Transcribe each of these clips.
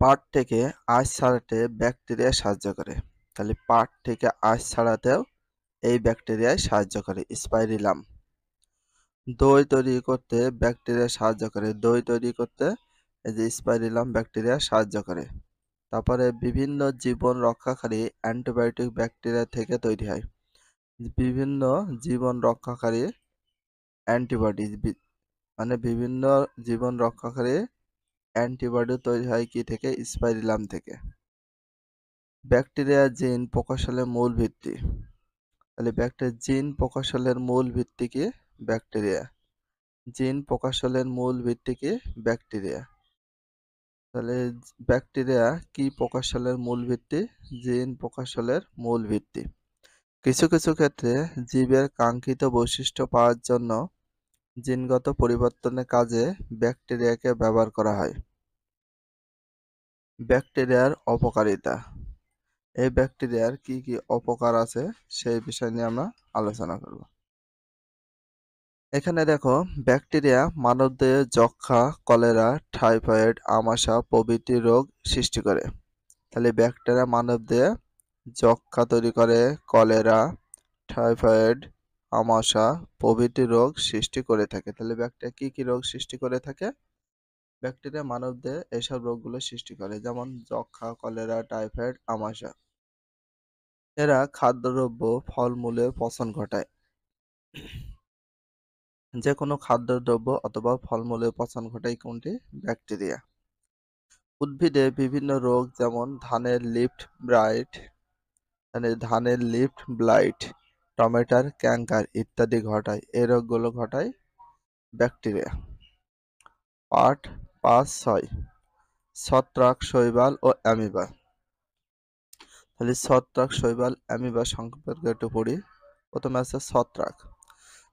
পাট থেকে আঁশ ছাড়াতে ব্যাকটেরিয়া সাহায্য করে। তাহলে পাট থেকে আঁশ ছাড়াতেও এই ব্যাকটেরিয়ায় সাহায্য করে স্পাইরিলাম। দই তৈরি করতে ব্যাকটেরিয়া সাহায্য করে। দই তৈরি করতে এই যে স্পাইরিলাম ব্যাকটেরিয়া সাহায্য করে। তারপরে বিভিন্ন জীবন রক্ষাকারী অ্যান্টিবায়োটিক ব্যাকটেরিয়া থেকে তৈরি হয়। বিভিন্ন জীবন রক্ষাকারী অ্যান্টিবডি মানে বিভিন্ন জীবন রক্ষাকারী অ্যান্টিবডি তৈরি হয় কি থেকে? স্পাইরিলাম থেকে। ব্যাকটেরিয়া জিন প্রকৌশলের মূল ভিত্তি। তাহলে জিন প্রকৌশলের মূল ভিত্তি কি? ব্যাকটেরিয়া। জিন প্রকৌশলের মূল ভিত্তি কি? ব্যাকটেরিয়া। তাহলে ব্যাকটেরিয়া কি প্রকৌশলের মূল ভিত্তি? জিন প্রকৌশলের মূল ভিত্তি। কিছু কিছু ক্ষেত্রে জীবের কাঙ্ক্ষিত বৈশিষ্ট্য পাওয়ার জন্য জিনগত পরিবর্তনের কাজে ব্যাকটেরিয়াকে ব্যবহার করা হয়। ব্যাকটেরিয়ার অপকারিতা। এই ব্যাকটেরিয়ার কি কি অপকার আছে সেই বিষয় নিয়ে আমরা আলোচনা করব। এখানে দেখো, ব্যাকটেরিয়া মানবদেহে যক্ষ্মা, কলেরা, টাইফয়েড, আমাশা প্রভৃতি রোগ সৃষ্টি করে। তাহলে ব্যাকটেরিয়া মানবদেহে যক্ষ্মা তৈরি করে, কলেরা, টাইফয়েড, আমাশা প্রভৃতি রোগ সৃষ্টি করে থাকে। তাহলে ব্যাকটেরিয়া কি কি রোগ সৃষ্টি করে থাকে? ব্যাকটেরিয়া মানবদেহে এসব রোগগুলো সৃষ্টি করে, যেমন যক্ষ্মা, কলেরা, টাইফয়েড, আমাশা। এরা খাদ্যদ্রব্য, ফলমূলে পচন ঘটায়। যে কোনো খাদ্যদ্রব্য অথবা ফলমূলে পচন ঘটায় কোনটি? ব্যাকটেরিয়া। উদ্ভিদে বিভিন্ন রোগ যেমন ধানের লিফট ব্লাইট, টমেটোর ক্যাঙ্কার ইত্যাদি ঘটায়। এই রোগগুলো ঘটায় ব্যাকটেরিয়া। পার্ট 5-6 ছত্রাক, শৈবাল ও অ্যামিবা। তাহলে ছত্রাক, শৈবাল, অ্যামিবা সম্পর্কে একটু পড়ি। প্রথমে আছে ছত্রাক।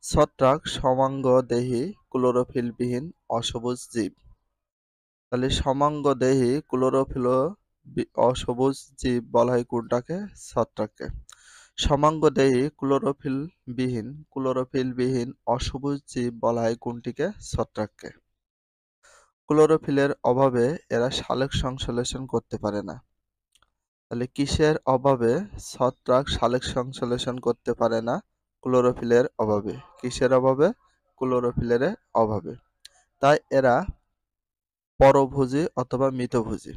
ছত্রাক সমাঙ্গদেহী ক্লোরোফিলবিহীন অসবুজ জীব। তাহলে সমাঙ্গদেহী অসবুজ জীব বলা হয় কোনটাকে? ছত্রাককে। সমাঙ্গদেহী ক্লোরোফিলবিহীন অসবুজ জীব বলা হয় কোনটিকে? ছত্রাককে। ক্লোরোফিলের অভাবে এরা সালোক সংশ্লেষণ করতে পারে না। তাহলে কিসের অভাবে ছত্রাক সালোক সংশ্লেষণ করতে পারে না? ক্লোরোফিলের অভাবে। কিসের অভাবে? ক্লোরোফিলের অভাবে। তাই এরা পরভোজী অথবা মিতভোজী।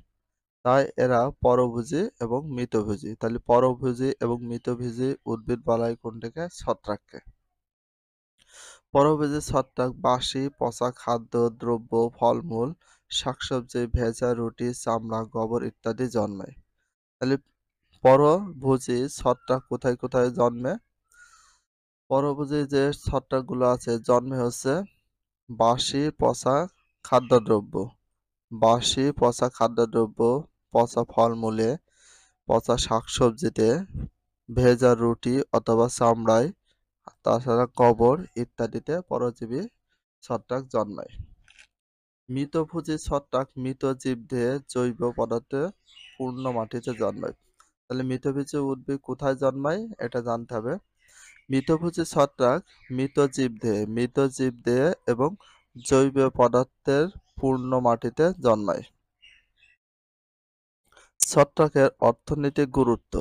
এবং মৃতভোজী। তাহলে পরভোজী এবং মৃতভোজী উদ্ভিদ বলা হয় কোনটাকে? ছত্রাককে। পরভোজী ছত্রাক বাসি পচা খাদ্য দ্রব্য, ফলমূল, শাকসবজি, ভেজা রুটি, চামড়া, গোবর ইত্যাদি জন্মায়। তাহলে পরভোজী ছত্রাক কোথায় কোথায় জন্মে? পরভোজী যে ছত্রাকগুলো আছে জন্মে হচ্ছে বাসি পচা খাদ্যদ্রব্য, পচা ফলমূলে, পচা শাকসবজিতে, ভেজা রুটি অথবা চামড়ায়, তাছাড়া গোবর ইত্যাদিতে পরজীবী ছত্রাক জন্মায়। মৃতভোজী ছত্রাক মৃত জীবদেহে জৈব পদার্থে পূর্ণ মাটিতে জন্মায়। তাহলে মৃতভোজী উদ্ভিদ কোথায় জন্মায় এটা জানতে হবে। মৃতভোজী ছত্রাক মৃত জীবদেহে এবং জৈব পদার্থের পূর্ণ মাটিতে জন্মায়। ছত্রাকের অর্থনৈতিক গুরুত্ব।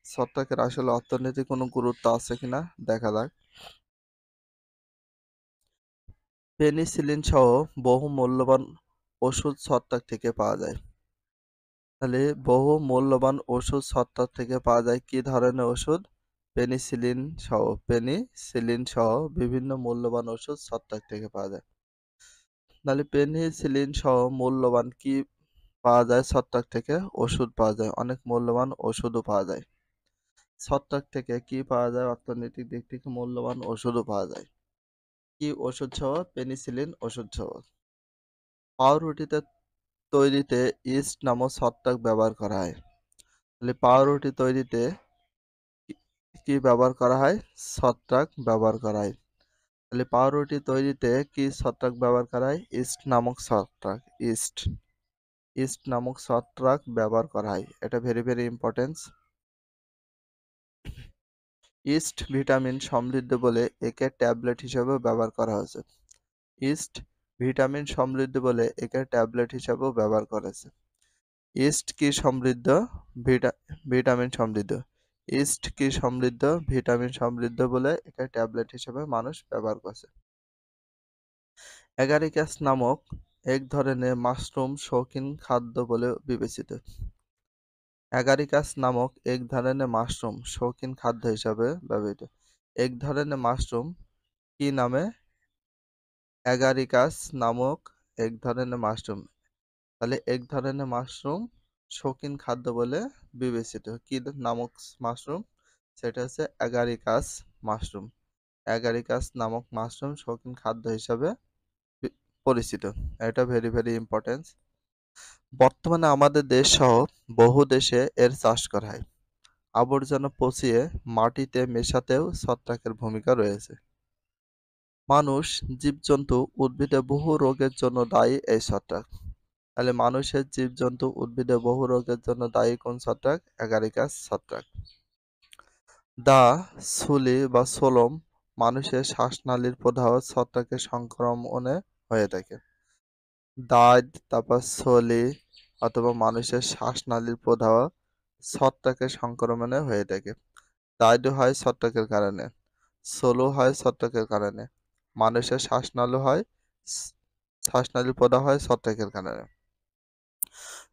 ছত্রাকের আসলে অর্থনৈতিক কোনো গুরুত্ব আছে কিনা দেখা যাক। পেনিসিলিন সহ বহু মূল্যবান ওষুধ ছত্রাক থেকে পাওয়া যায়। তাহলে বহু মূল্যবান ওষুধ ছত্রাক থেকে পাওয়া যায়। কি ধরনের ওষুধ? পেনিসিলিন সহ বিভিন্ন মূল্যবান ওষুধ ছত্রাক থেকে পাওয়া যায়। তাহলে পেনিসিলিন সহ মূল্যবান কি পাওয়া যায়? ছত্রাক থেকে ওষুধ পাওয়া যায়, অনেক মূল্যবান ওষুধও পাওয়া যায়। ছত্রাক থেকে কি পাওয়া যায়? অর্থনৈতিক দিক থেকে মূল্যবান ওষুধও পাওয়া যায়। কি ওষুধ সহ? পেনিসিলিন ওষুধ সহ। পাউরুটিতে তৈরিতে ইস্ট নামক ছত্রাক ব্যবহার করা হয়। তাহলে পাউরুটি তৈরিতে কি ব্যবহার করা হয়? ছত্রাক ব্যবহার করা হয়। তাহলে পাউরুটি তৈরিতে কি ছত্রাক ব্যবহার করা হয়? ইস্ট নামক ছত্রাক ব্যবহার করা হয়। এটা very very important. East vitamin সমৃদ্ধ বলে একে ট্যাবলেট হিসেবেও ব্যবহার করা হয়েছে। ইস্ট ভিটামিন সমৃদ্ধ বলে একে ট্যাবলেট হিসেবেও ব্যবহার করেছে। ইস্ট কি সমৃদ্ধ? ভিটামিন সমৃদ্ধ। ইস্ট কি সমৃদ্ধ? ভিটামিন সমৃদ্ধ বলে এটা ট্যাবলেট হিসেবে মানুষ ব্যবহার করছে। অ্যাগারিকাস নামক এক ধরনের মাশরুম শৌখিন খাদ্য বলে বিবেচিত। অ্যাগারিকাস নামক এক ধরনের মাশরুম শৌখিন খাদ্য হিসাবে ব্যবহৃত। এক ধরনের মাশরুম কি নামে? অ্যাগারিকাস নামক এক ধরনের মাশরুম। তাহলে এক ধরনের মাশরুম শৌখিন খাদ্য বলে বিবেচিত। কি নামক মাশরুম? সেটা হচ্ছে অ্যাগারিকাস মাশরুম। অ্যাগারিকাস নামক মাশরুম শৌখিন খাদ্য হিসাবে পরিচিত। এটা ভেরি ইম্পর্টেন্ট। বর্তমানে আমাদের দেশ সহ বহু দেশে এর চাষ করা হয়। আবর্জনা পচিয়ে মাটিতে মেশাতেও ছত্রাকের ভূমিকা রয়েছে। মানুষ, জীবজন্তু, উদ্ভিদে বহু রোগের জন্য দায়ী এই ছত্রাক। তাহলে মানুষের, জীবজন্তু, উদ্ভিদে বহু রোগের জন্য দায়ী কোন ছত্রাক? অ্যাগারিকাস ছত্রাক। দা, সুলি বা সোলম মানুষের শ্বাসনালীর প্রদাহ ছত্রাকের সংক্রমণে হয়ে থাকে। দাঁত, তারপর সলি অথবা মানুষের শ্বাসনালীর প্রদাহ ছত্রাকের সংক্রমণে হয়ে থাকে। দাঁত হয় ছত্রাকের কারণে, সলু হয় ছত্রাকের কারণে, মানুষের শ্বাসনালীর প্রদাহ হয় ছত্রাকের কারণে।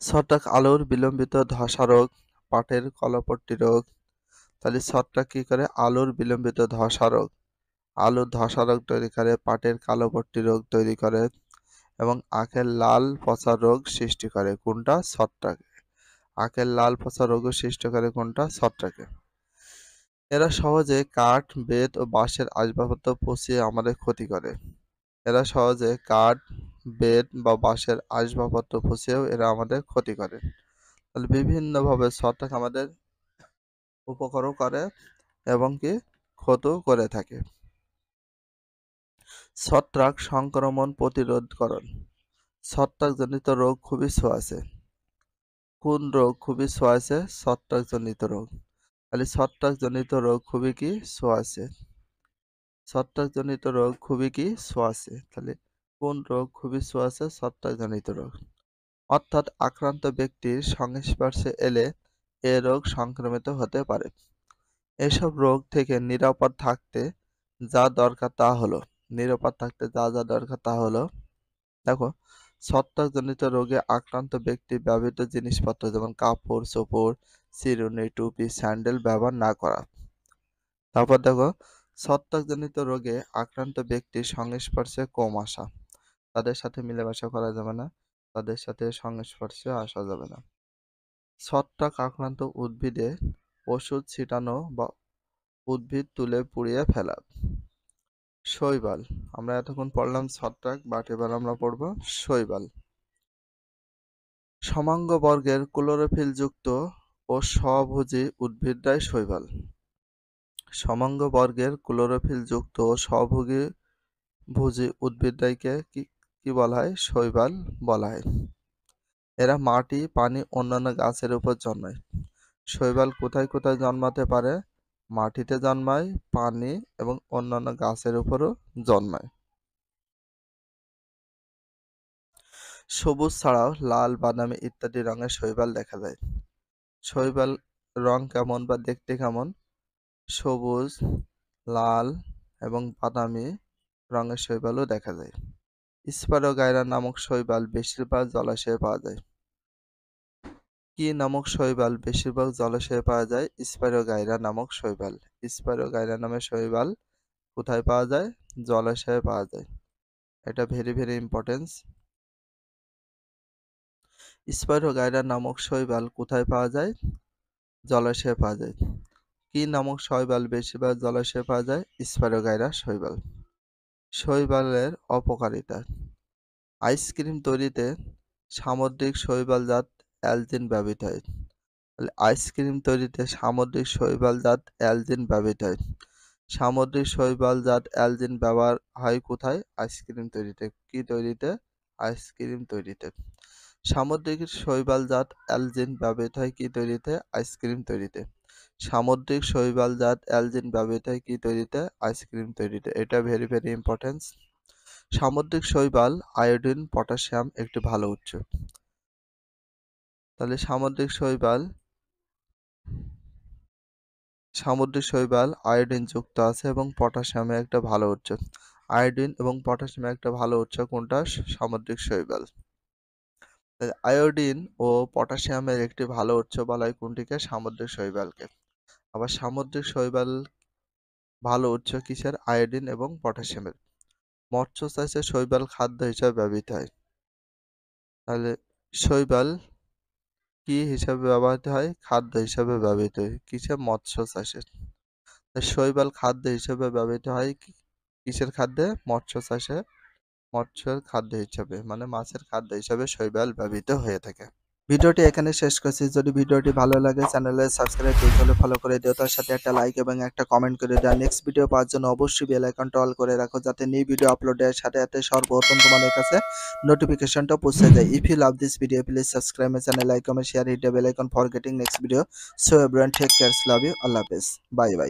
ছত্রাক আলুর বিলম্বিত ধসা রোগ, পাটের কলাপট্টি রোগ। তাহলে ছত্রাক কি করে? আলুর বিলম্বিত ধসা রোগ, আলুর ধসা রোগ তৈরি করে, পাটের কালোপট্টি রোগ তৈরি করে এবং আখের লাল পচা রোগ সৃষ্টি করে। কোনটা? ছত্রাক। আখের লাল পচা রোগও সৃষ্টি করে কোনটা? ছত্রাকে। এরা সহজে কাঠ, বেত ও বাঁশের আসবাবপত্র পচিয়ে আমাদের ক্ষতি করে। এরা সহজে কাঠ, বেত বা বাঁশের আসবাবপত্র পচিয়েও এরা আমাদের ক্ষতি করে। তাহলে বিভিন্নভাবে ছত্রাক আমাদের উপকারও করে এবং কি ক্ষতিও করে থাকে। ছত্রাক সংক্রমণ প্রতিরোধকরণ। ছত্রাকজনিত রোগ খুবই ছোঁয়াচে। কোন রোগ খুবই ছোঁয়াচে? ছত্রাকজনিত রোগ। তাহলে ছত্রাকজনিত রোগ খুবই কি? ছোঁয়াচে। ছত্রাকজনিত রোগ খুবই কি? ছোঁয়াচে। তাহলে কোন রোগ খুবই ছোঁয়াচে? ছত্রাকজনিত রোগ। অর্থাৎ আক্রান্ত ব্যক্তির সংস্পর্শে এলে এ রোগ সংক্রমিত হতে পারে। এসব রোগ থেকে নিরাপদ থাকতে যা দরকার তা হলো, নিরাপদ থাকতে যা দরকার তা হলো, দেখো, ছত্রাকজনিত রোগে আক্রান্ত ব্যক্তি ব্যবহৃত জিনিসপত্র যেমন কাপড়, চোপড়, চিরুনি, টুপি, স্যান্ডেল ব্যবহার না করা। তারপর দেখো, ছত্রাকজনিত রোগে আক্রান্ত ব্যক্তির সংস্পর্শে কম আসা। তাদের সাথে মেলামেশা করা যাবে না, তাদের সাথে সংস্পর্শে আসা যাবে না। ছত্রাক আক্রান্ত উদ্ভিদে ওষুধ ছিটানো বা উদ্ভিদ তুলে পুড়িয়ে ফেলা। শৈবাল। আমরা এতক্ষণ পড়লাম ছত্রাক, বাট এবার আমরা পড়ব শৈবাল। সমাঙ্গ বর্গের ক্লোরোফিলযুক্ত ও স্বভোজী উদ্ভিদরাই শৈবাল। সমাঙ্গ বর্গের ক্লোরোফিলযুক্ত ও স্বভোজী উদ্ভিদরাইকে কি বলা হয়? শৈবাল বলা হয়। এরা মাটি, পানি, অন্যান্য গাছের উপর জন্মায়। শৈবাল কোথায় কোথায় জন্মাতে পারে? মাটিতে জন্মায়, পানি এবং অন্যান্য গাছের উপরও জন্মায়। সবুজ ছাড়াও লাল, বাদামি ইত্যাদি রঙের শৈবাল দেখা যায়। শৈবাল রং কেমন বা দেখতে কেমন? সবুজ, লাল এবং বাদামি রঙের শৈবালও দেখা যায়। স্পাইরোগাইরা নামক শৈবাল বেশিরভাগ জলাশয়ে পাওয়া যায়। কি নামক শৈবাল বেশিরভাগ জলাশয়ে পাওয়া যায়? স্পাইরোগাইরা নামক শৈবাল। স্পাইরোগাইরা নামের শৈবাল কোথায় পাওয়া যায়? জলাশয়ে পাওয়া যায়। এটা ভেরি ইম্পর্টেন্ট। স্পাইরোগাইরা নামক শৈবাল কোথায় পাওয়া যায়? জলাশয়ে পাওয়া যায়। কি নামক শৈবাল বেশিরভাগ জলাশয়ে পাওয়া যায়? স্পাইরোগাইরা শৈবাল। শৈবালের অপকারিতা। আইসক্রিম তৈরিতে সামুদ্রিক শৈবালজাত অ্যালজিন ব্যবহৃত হয়। তাহলে আইসক্রিম তৈরিতে সামুদ্রিক শৈবালজাত অ্যালজিন ব্যবহৃত হয়। সামুদ্রিক শৈবালজাত অ্যালজিন ব্যবহার হয় কোথায়? আইসক্রিম তৈরিতে। কি তৈরিতে? আইসক্রিম তৈরিতে। সামুদ্রিক শৈবালজাত অ্যালজিন ব্যবহৃত হয় কি তৈরিতে? আইসক্রিম তৈরিতে। সামুদ্রিক শৈবালজাত অ্যালজিন ব্যবহৃত হয় কি তৈরিতে? আইসক্রিম তৈরিতে। এটা ভেরি ইম্পর্টেন্ট। সামুদ্রিক শৈবাল আয়োডিন, পটাশিয়াম একটি ভালো উৎস। তাহলে সামুদ্রিক শৈবাল আয়োডিন যুক্ত আছে এবং পটাশিয়ামের একটা ভালো উৎস। আয়োডিন এবং পটাশিয়ামের একটা ভালো উৎস কোনটা? সামুদ্রিক শৈবাল। আয়োডিন ও পটাশিয়ামের একটি ভালো উৎস বলা হয় কোনটিকে? সামুদ্রিক শৈবালকে। আবার সামুদ্রিক শৈবাল ভালো উৎস কিসের? আয়োডিন এবং পটাশিয়ামের। মৎস্য চাষে শৈবাল খাদ্য হিসাবে ব্যবহৃত হয়। তাহলে শৈবাল কি হিসাবে ব্যবহৃত হয়? খাদ্য হিসাবে ব্যবহৃত হয়। কিসে? মৎস্য চাষে। শৈবাল খাদ্য হিসেবে ব্যবহৃত হয় কিসের খাদ্যে? মৎস্য চাষে। মৎস্যের খাদ্য হিসাবে মানে মাছের খাদ্য হিসাবে শৈবাল ব্যবহৃত হয়ে থাকে। ভিডিওটি এখানে শেষ করছি। যদি ভিডিওটি ভালো লাগে চ্যানেলে সাবস্ক্রাইব দিতে হলে ফলো করে দিও, তার সাথে একটা লাইক এবং একটা কমেন্ট করে দিও। নেক্সট ভিডিও পাওয়ার জন্য অবশ্যই বেল আইকনটা অল করে রাখো, যাতে নিউ ভিডিও আপলোডের সাথে সাথে সর্বপ্রথম তোমাদের কাছে নোটিফিকেশনটা পৌঁছে যায়। If you love this video please subscribe my channel, like, comment, share, hit the bell icon for getting next video. So everyone take care, love you, আল্লাহ হাফেজ, বাই বাই।